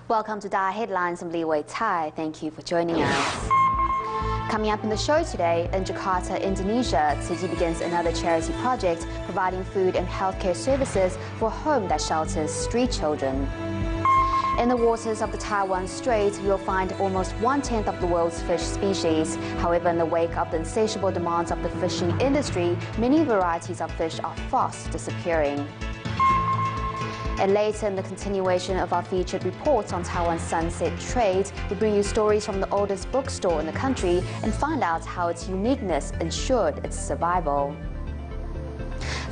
Welcome to DaAi Headlines. I'm Li Wei Tai. Thank you for joining us. Coming up in the show today, in Jakarta, Indonesia, Tzu Chi begins another charity project providing food and healthcare services for a home that shelters street children. In the waters of the Taiwan Strait, you'll find almost 1/10 of the world's fish species. However, in the wake of the insatiable demands of the fishing industry, many varieties of fish are fast disappearing. And later in the continuation of our featured reports on Taiwan's sunset trade, we bring you stories from the oldest bookstore in the country and find out how its uniqueness ensured its survival.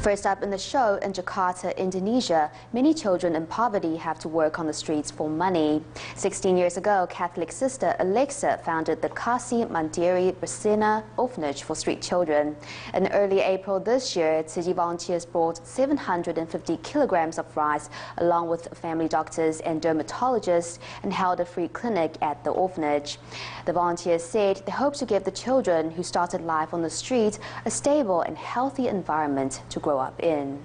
First up in the show, in Jakarta, Indonesia, many children in poverty have to work on the streets for money. 16 years ago, Catholic sister Alexa founded the Kasih Mandiri Bersena orphanage for street children. In early April this year, Tzu Chi volunteers brought 750 kilograms of rice along with family doctors and dermatologists and held a free clinic at the orphanage. The volunteers said they hope to give the children who started life on the street a stable and healthy environment to grow up in.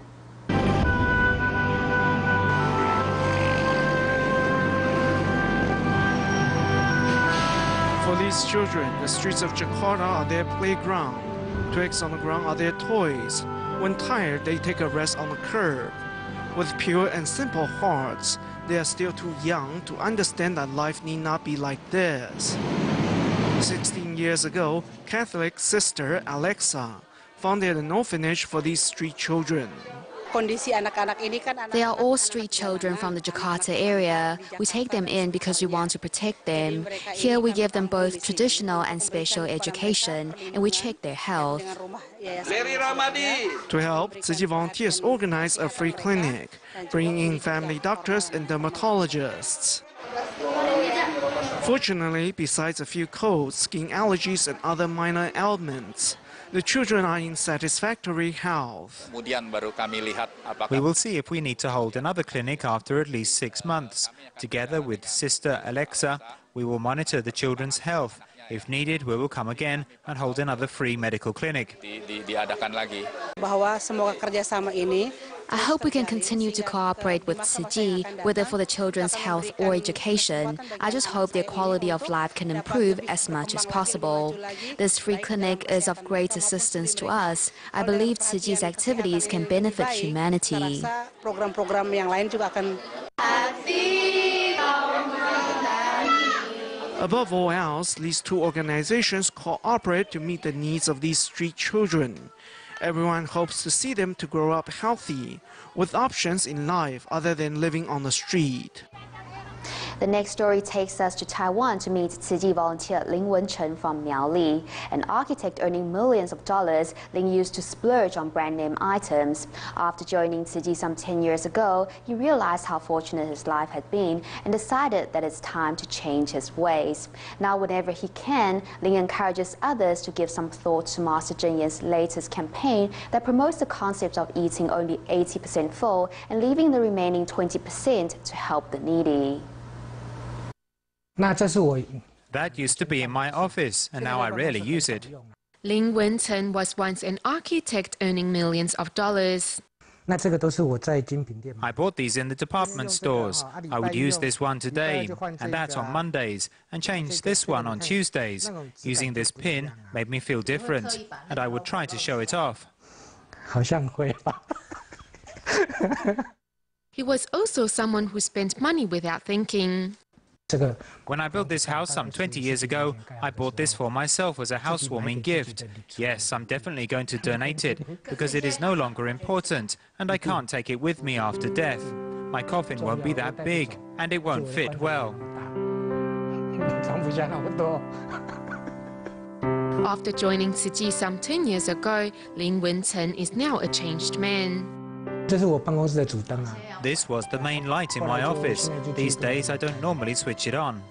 For these children, the streets of Jakarta are their playground. Twigs on the ground are their toys. When tired, they take a rest on the curb. With pure and simple hearts, they are still too young to understand that life need not be like this. 16 years ago, Catholic sister Alexa founded an orphanage for these street children. They are all street children from the Jakarta area. We take them in because we want to protect them. Here we give them both traditional and special education, and we check their health. To help, Tzu Chi volunteers organize a free clinic, bringing in family doctors and dermatologists. Fortunately, besides a few colds, skin allergies and other minor ailments, the children are in satisfactory health. We will see if we need to hold another clinic after at least 6 months. Together with Sister Alexa, we will monitor the children's health. If needed, we will come again and hold another free medical clinic. I hope we can continue to cooperate with Tzu Chi, whether for the children's health or education. I just hope their quality of life can improve as much as possible. This free clinic is of great assistance to us. I believe Tzu Chi's activities can benefit humanity. Above all else, these two organizations cooperate to meet the needs of these street children. Everyone hopes to see them to grow up healthy, with options in life other than living on the street. The next story takes us to Taiwan to meet Tzu Chi volunteer Lin Wenchen from Miaoli, an architect earning millions of dollars. Ling used to splurge on brand name items. After joining Tzu Chi some 10 years ago, he realized how fortunate his life had been and decided that it's time to change his ways. Now, whenever he can, Ling encourages others to give some thought to Master Zheng Yan's latest campaign that promotes the concept of eating only 80% full and leaving the remaining 20% to help the needy. That used to be in my office, and now I rarely use it. Lin Wenchen was once an architect earning millions of dollars. I bought these in the department stores. I would use this one today, and that on Mondays, and change this one on Tuesdays. Using this pin made me feel different, and I would try to show it off. He was also someone who spent money without thinking. When I built this house some 20 years ago, I bought this for myself as a housewarming gift. Yes, I'm definitely going to donate it, because it is no longer important, and I can't take it with me after death. My coffin won't be that big, and it won't fit well. After joining Tzu Chi some 10 years ago, Lin Wenchen is now a changed man. This was the main light in my office. These days I don't normally switch it on.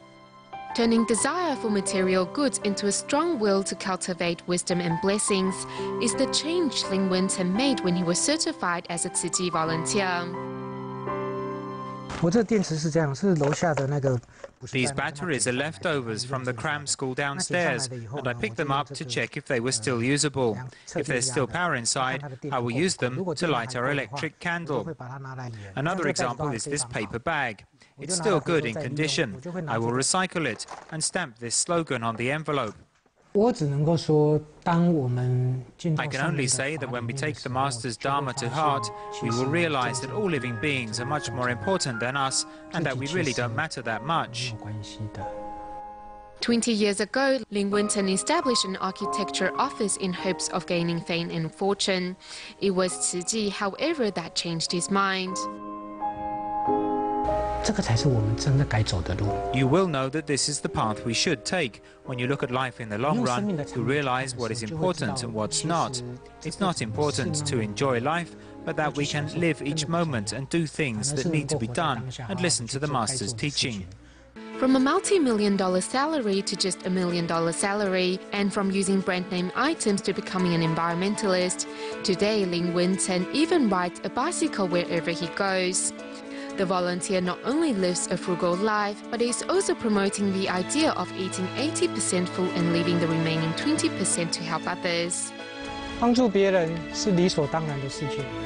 Turning desire for material goods into a strong will to cultivate wisdom and blessings is the change Lin Wenchen made when he was certified as a Tzu Chi volunteer. These batteries are leftovers from the cram school downstairs, and I picked them up to check if they were still usable. If there's still power inside, I will use them to light our electric candle. Another example is this paper bag. It's still good in condition. I will recycle it and stamp this slogan on the envelope. I can only say that when we take the Master's Dharma to heart, we will realize that all living beings are much more important than us and that we really don't matter that much. 20 years ago, Lin Wenten established an architecture office in hopes of gaining fame and fortune. It was Tzu Chi, however, that changed his mind. You will know that this is the path we should take. When you look at life in the long run, you realize what is important and what's not. It's not important to enjoy life, but that we can live each moment and do things that need to be done and listen to the Master's teaching. From a multi-million-dollar salary to just $1 million salary, and from using brand-name items to becoming an environmentalist, today Lin Wenten even rides a bicycle wherever he goes. The volunteer not only lives a frugal life, but is also promoting the idea of eating 80% full and leaving the remaining 20% to help others.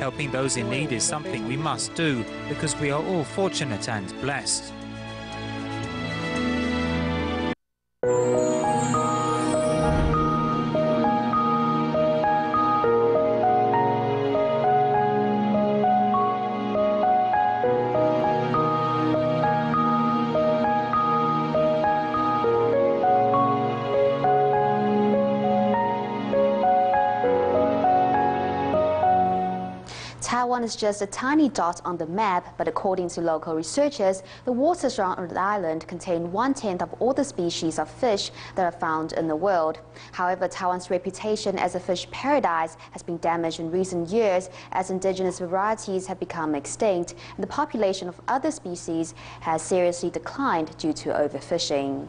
Helping those in need is something we must do because we are all fortunate and blessed. Taiwan is just a tiny dot on the map, but according to local researchers, the waters around the island contain 1/10 of all the species of fish that are found in the world. However, Taiwan's reputation as a fish paradise has been damaged in recent years as indigenous varieties have become extinct, and the population of other species has seriously declined due to overfishing.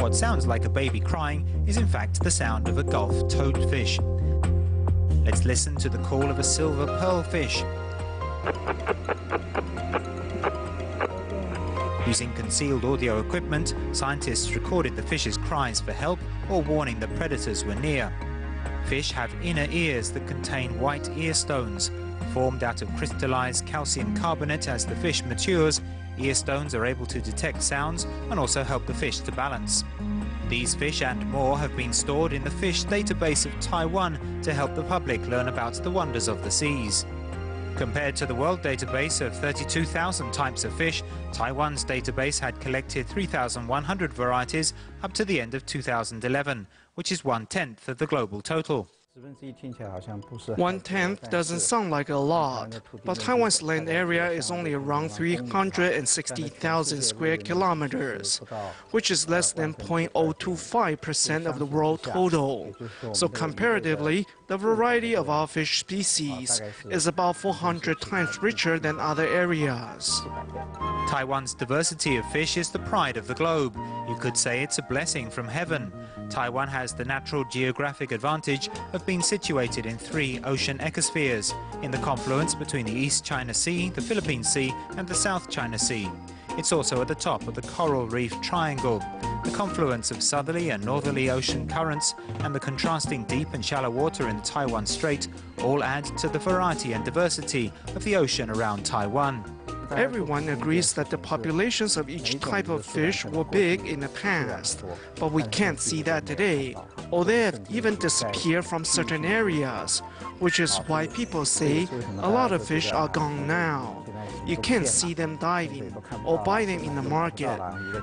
What sounds like a baby crying is in fact the sound of a Gulf toadfish. Let's listen to the call of a silver pearlfish. Using concealed audio equipment, scientists recorded the fish's cries for help or warning that predators were near. Fish have inner ears that contain white ear stones. Formed out of crystallized calcium carbonate as the fish matures, ear stones are able to detect sounds and also help the fish to balance. These fish and more have been stored in the fish database of Taiwan to help the public learn about the wonders of the seas. Compared to the world database of 32,000 types of fish, Taiwan's database had collected 3,100 varieties up to the end of 2011, which is 1/10 of the global total. 1/10 doesn't sound like a lot, but Taiwan's land area is only around 360,000 square kilometers, which is less than 0.025% of the world total. So comparatively, the variety of our fish species is about 400 times richer than other areas. Taiwan's diversity of fish is the pride of the globe. You could say it's a blessing from heaven. Taiwan has the natural geographic advantage of being situated in 3 ocean ecospheres, in the confluence between the East China Sea, the Philippine Sea and the South China Sea. It's also at the top of the coral reef triangle. The confluence of southerly and northerly ocean currents and the contrasting deep and shallow water in the Taiwan Strait all add to the variety and diversity of the ocean around Taiwan. Everyone agrees that the populations of each type of fish were big in the past, but we can't see that today, or they have even disappeared from certain areas, which is why people say a lot of fish are gone now. You can't see them diving or buy them in the market,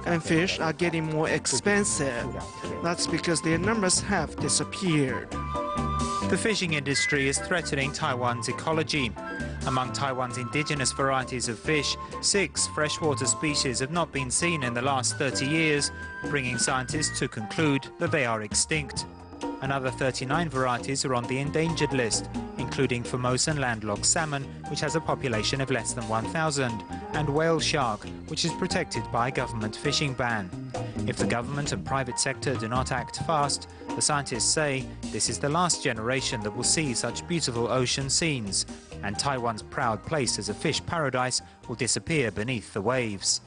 and fish are getting more expensive. That's because their numbers have disappeared. The fishing industry is threatening Taiwan's ecology. Among Taiwan's indigenous varieties of fish, 6 freshwater species have not been seen in the last 30 years, bringing scientists to conclude that they are extinct. Another 39 varieties are on the endangered list, including Formosan landlocked salmon, which has a population of less than 1,000, and whale shark, which is protected by a government fishing ban. If the government and private sector do not act fast, the scientists say this is the last generation that will see such beautiful ocean scenes, and Taiwan's proud place as a fish paradise will disappear beneath the waves.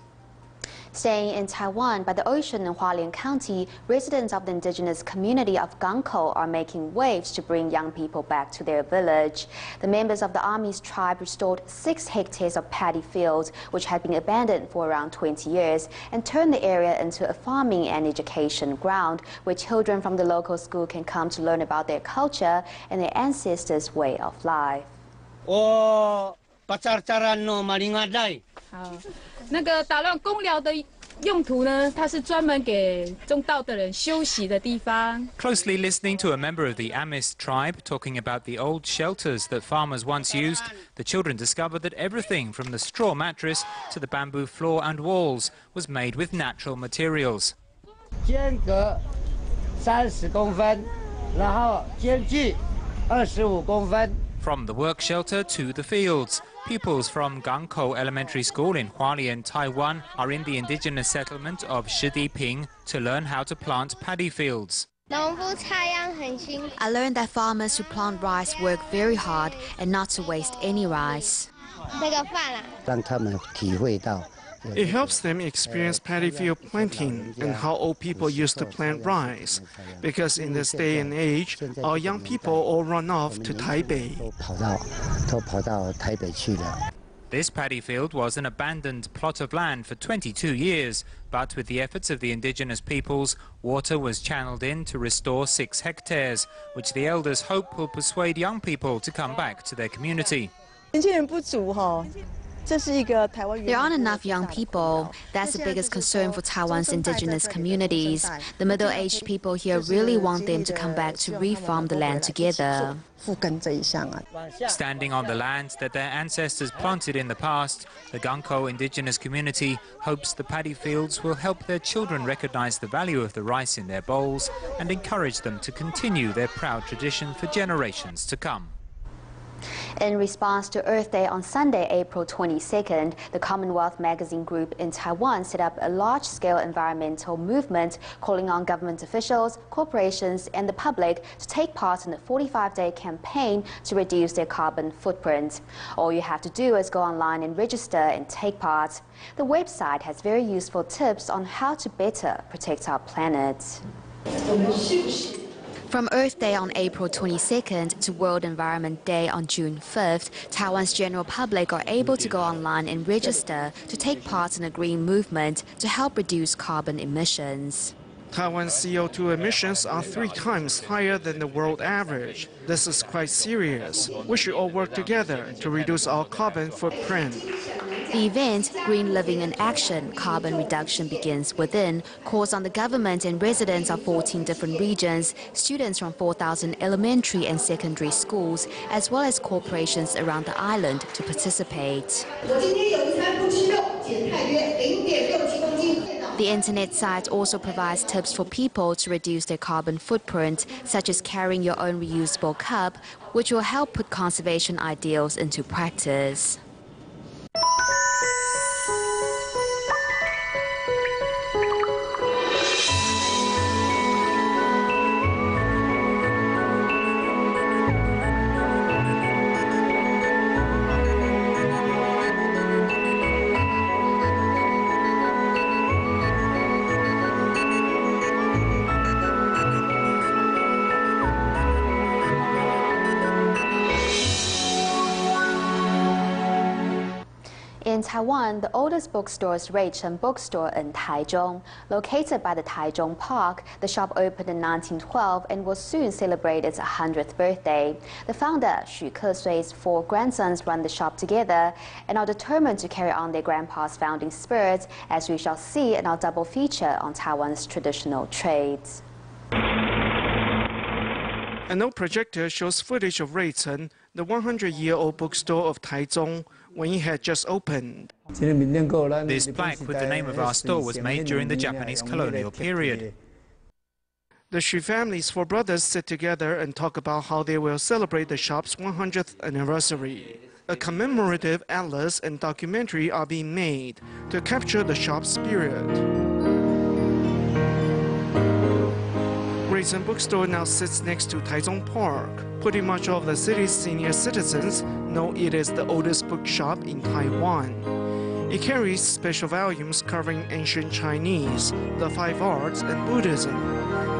Staying in Taiwan by the ocean in Hualien County, residents of the indigenous community of Gangkou are making waves to bring young people back to their village. The members of the Army's tribe restored 6 hectares of paddy fields, which had been abandoned for around 20 years, and turned the area into a farming and education ground, where children from the local school can come to learn about their culture and their ancestors' way of life. 那个打乱公寮的用途呢，它是专门给种稻的人休息的地方。 Closely listening to a member of the Amis tribe talking about the old shelters that farmers once used, the children discovered that everything from the straw mattress to the bamboo floor and walls was made with natural materials. 间隔30公分，然后间距25公分。 From the work shelter to the fields, pupils from Gangkou Elementary School in Hualien, Taiwan, are in the indigenous settlement of Shidiping to learn how to plant paddy fields. I learned that farmers who plant rice work very hard and not to waste any rice. It helps them experience paddy field planting and how old people used to plant rice. Because in this day and age, our young people all run off to Taipei. This paddy field was an abandoned plot of land for 22 years, but with the efforts of the indigenous peoples, water was channeled in to restore 6 hectares, which the elders hope will persuade young people to come back to their community. There aren't enough young people. That's the biggest concern for Taiwan's indigenous communities. The middle-aged people here really want them to come back to reform the land together. Standing on the land that their ancestors planted in the past, the Gangkou indigenous community hopes the paddy fields will help their children recognize the value of the rice in their bowls and encourage them to continue their proud tradition for generations to come. In response to Earth Day on Sunday, April 22nd, the Commonwealth Magazine Group in Taiwan set up a large-scale environmental movement calling on government officials, corporations and the public to take part in a 45-day campaign to reduce their carbon footprint. All you have to do is go online and register and take part. The website has very useful tips on how to better protect our planet. From Earth Day on April 22nd to World Environment Day on June 5th, Taiwan's general public are able to go online and register to take part in a green movement to help reduce carbon emissions. Taiwan's CO2 emissions are 3 times higher than the world average. This is quite serious. We should all work together to reduce our carbon footprint. The event, Green Living in Action, Carbon Reduction Begins Within, calls on the government and residents of 14 different regions, students from 4,000 elementary and secondary schools, as well as corporations around the island to participate. The internet site also provides tips for people to reduce their carbon footprint, such as carrying your own reusable cup, which will help put conservation ideals into practice. In Taiwan, the oldest bookstore is Ruichen Bookstore in Taichung. Located by the Taichung Park, the shop opened in 1912 and will soon celebrate its 100th birthday. The founder, Xu Kesui's 4 grandsons run the shop together and are determined to carry on their grandpa's founding spirit, as we shall see in our double feature on Taiwan's traditional trades. An old projector shows footage of Ruichen, the 100-year-old bookstore of Taichung, when it had just opened. This plaque with the name of our store was made during the Japanese colonial period. The Xu family's 4 brothers sit together and talk about how they will celebrate the shop's 100th anniversary. A commemorative atlas and documentary are being made to capture the shop's spirit. Ruichen Bookstore now sits next to Taichung Park. Pretty much all of the city's senior citizens know it is the oldest bookshop in Taiwan. It carries special volumes covering ancient Chinese, the five arts, and Buddhism,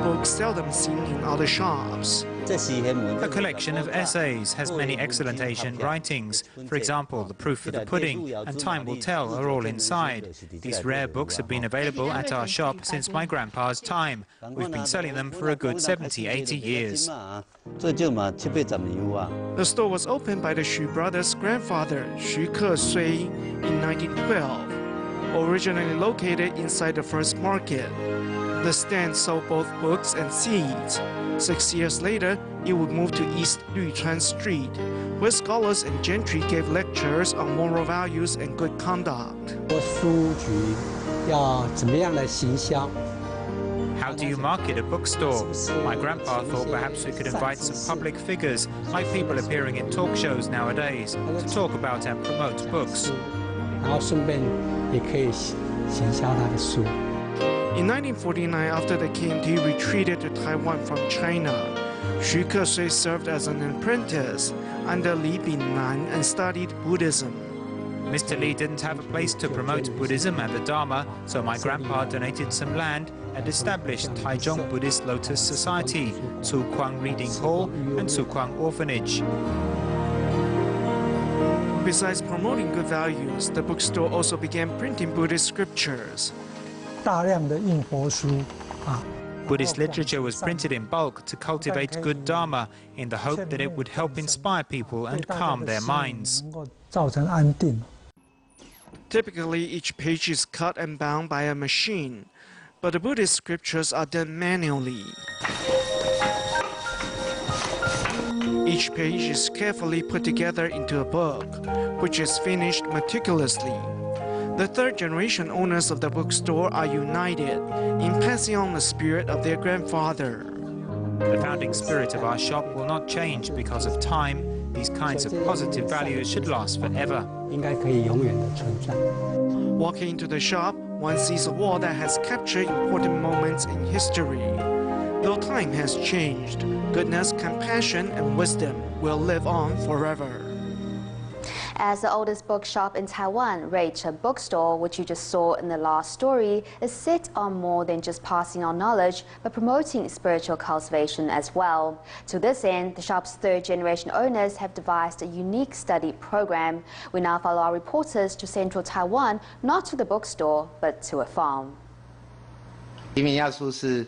books seldom seen in other shops. A collection of essays has many excellent Asian writings. For example, The Proof of the Pudding and Time Will Tell are all inside. These rare books have been available at our shop since my grandpa's time. We've been selling them for a good 70, 80 years. The store was opened by the Xu brothers' grandfather, Xu Kesui, in 1912, originally located inside the first market. The stand sold both books and seeds. 6 years later, it would move to East Luchuan Street, where scholars and gentry gave lectures on moral values and good conduct. How do you market a bookstore? My grandpa thought perhaps we could invite some public figures, like people appearing in talk shows nowadays, to talk about and promote books. In 1949, after the KMT retreated to Taiwan from China, Xu Kesui served as an apprentice under Li Binnan and studied Buddhism. Mr. Li didn't have a place to promote Buddhism and the Dharma, so my grandpa donated some land and established Taichung Buddhist Lotus Society, Tsu Kwang Reading Hall and Tsu Kwang Orphanage. Besides promoting good values, the bookstore also began printing Buddhist scriptures. Buddhist literature was printed in bulk to cultivate good Dharma in the hope that it would help inspire people and calm their minds. Typically, each page is cut and bound by a machine, but the Buddhist scriptures are done manually. Each page is carefully put together into a book, which is finished meticulously. The third-generation owners of the bookstore are united in passing on the spirit of their grandfather. The founding spirit of our shop will not change because of time. These kinds of positive values should last forever. Walking into the shop, one sees a wall that has captured important moments in history. Though time has changed, goodness, compassion, and wisdom will live on forever. As the oldest bookshop in Taiwan, Ruichen Bookstore, which you just saw in the last story, is set on more than just passing on knowledge, but promoting spiritual cultivation as well. To this end, the shop's third-generation owners have devised a unique study program. We now follow our reporters to central Taiwan, not to the bookstore, but to a farm.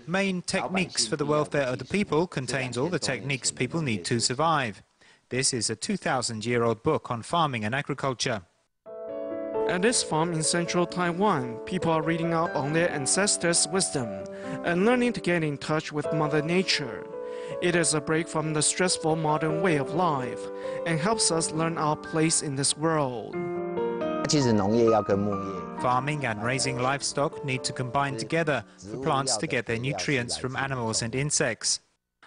Main Techniques for the Welfare of the People contains all the techniques people need to survive. This is a 2,000-year-old book on farming and agriculture. At this farm in central Taiwan, people are reading up on their ancestors' wisdom and learning to get in touch with Mother Nature. It is a break from the stressful modern way of life and helps us learn our place in this world. Farming and raising livestock need to combine together for plants to get their nutrients from animals and insects.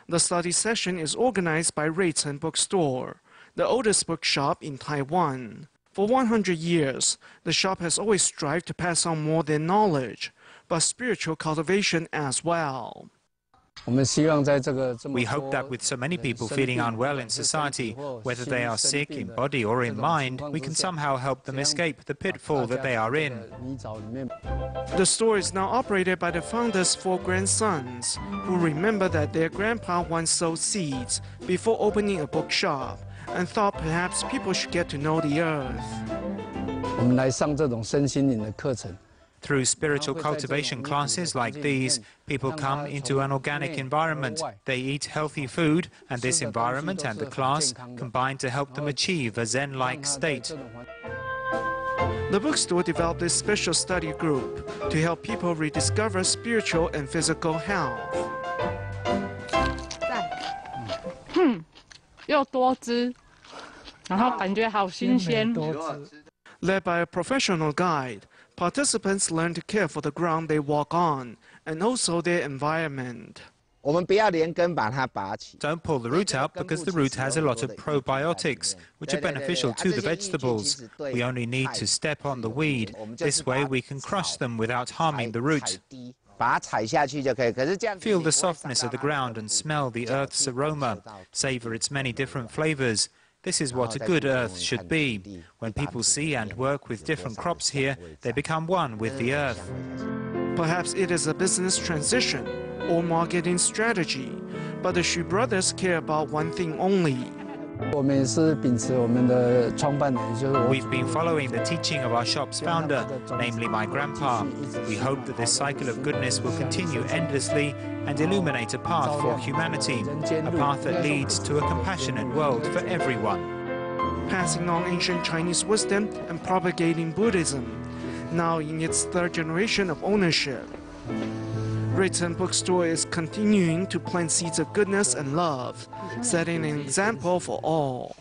The study session is organized by Ruichen Bookstore, the oldest bookshop in Taiwan. For 100 years, the shop has always strived to pass on more than knowledge, but spiritual cultivation as well. We hope that with so many people feeling unwell in society, whether they are sick in body or in mind, we can somehow help them escape the pitfall that they are in. The store is now operated by the founder's 4 grandsons, who remember that their grandpa once sowed seeds before opening a bookshop and thought perhaps people should get to know the earth. Through spiritual cultivation classes like these, people come into an organic environment. They eat healthy food, and this environment and the class combine to help them achieve a Zen-like state. The bookstore developed this special study group to help people rediscover spiritual and physical health. Led by a professional guide, participants learn to care for the ground they walk on and also their environment. Don't pull the root out because the root has a lot of probiotics, which are beneficial to the vegetables. We only need to step on the weed. This way we can crush them without harming the root. Feel the softness of the ground and smell the earth's aroma. Savor its many different flavors. This is what a good earth should be. When people see and work with different crops here, they become one with the earth. Perhaps it is a business transition or marketing strategy, but the Xu brothers care about one thing only. We've been following the teaching of our shop's founder, namely my grandpa. We hope that this cycle of goodness will continue endlessly and illuminate a path for humanity, a path that leads to a compassionate world for everyone. Passing on ancient Chinese wisdom and propagating Buddhism, now in its third generation of ownership. Reitan Bookstore is continuing to plant seeds of goodness and love, setting an example for all.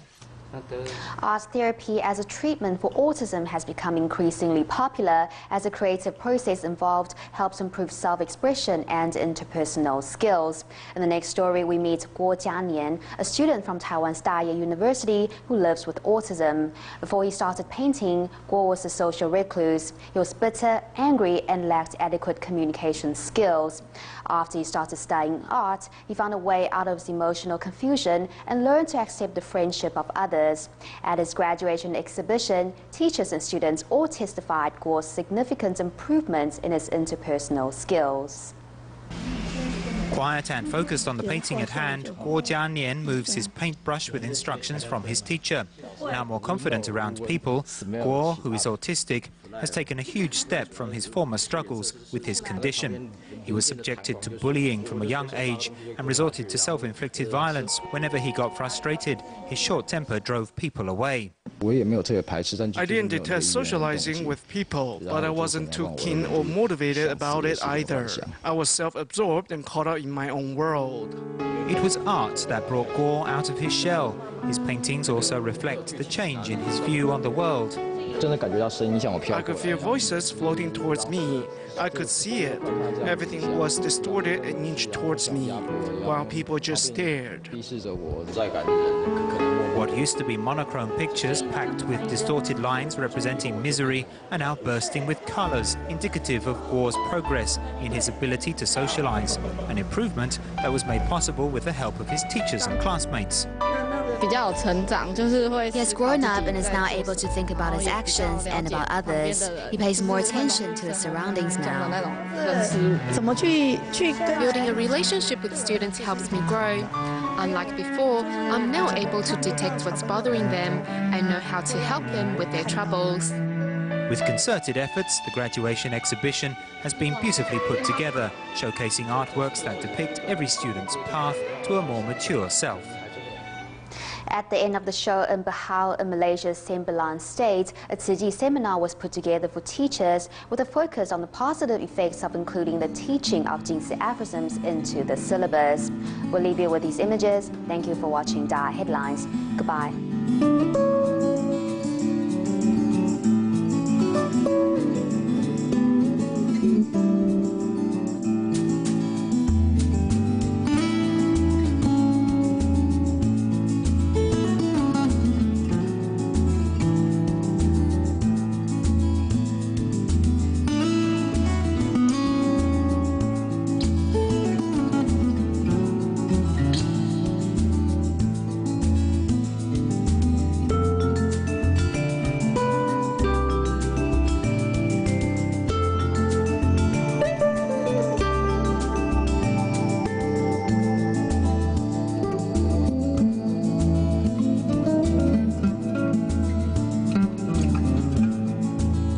Art therapy as a treatment for autism has become increasingly popular as the creative process involved helps improve self-expression and interpersonal skills. In the next story, we meet Guo Jianian, a student from Taiwan's DaAi University who lives with autism. Before he started painting, Guo was a social recluse. He was bitter, angry, and lacked adequate communication skills. After he started studying art, he found a way out of his emotional confusion and learned to accept the friendship of others. At his graduation exhibition, teachers and students all testified Guo's significant improvements in his interpersonal skills. Quiet and focused on the painting at hand, Guo Jianian moves his paintbrush with instructions from his teacher. Now more confident around people, Guo, who is autistic, has taken a huge step from his former struggles with his condition. He was subjected to bullying from a young age and resorted to self-inflicted violence whenever he got frustrated. His short temper drove people away. I didn't detest socializing with people, but I wasn't too keen or motivated about it either. I was self-absorbed and caught up in my own world. It was art that brought Guo out of his shell. His paintings also reflect the change in his view on the world. I could feel voices floating towards me. I could see it. Everything was distorted and inched towards me, while people just stared. What used to be monochrome pictures packed with distorted lines representing misery are now bursting with colors, indicative of Guo's progress in his ability to socialize, an improvement that was made possible with the help of his teachers and classmates. He has grown up and is now able to think about his actions and about others. He pays more attention to his surroundings now. Building a relationship with students helps me grow. Unlike before, I'm now able to detect what's bothering them and know how to help them with their troubles. With concerted efforts, the graduation exhibition has been beautifully put together, showcasing artworks that depict every student's path to a more mature self. At the end of the show in Bahau, in Malaysia's Sembilan state, a Tzu Chi seminar was put together for teachers with a focus on the positive effects of including the teaching of Jingzi aphorisms into the syllabus. We'll leave you with these images. Thank you for watching DaAi Headlines. Goodbye.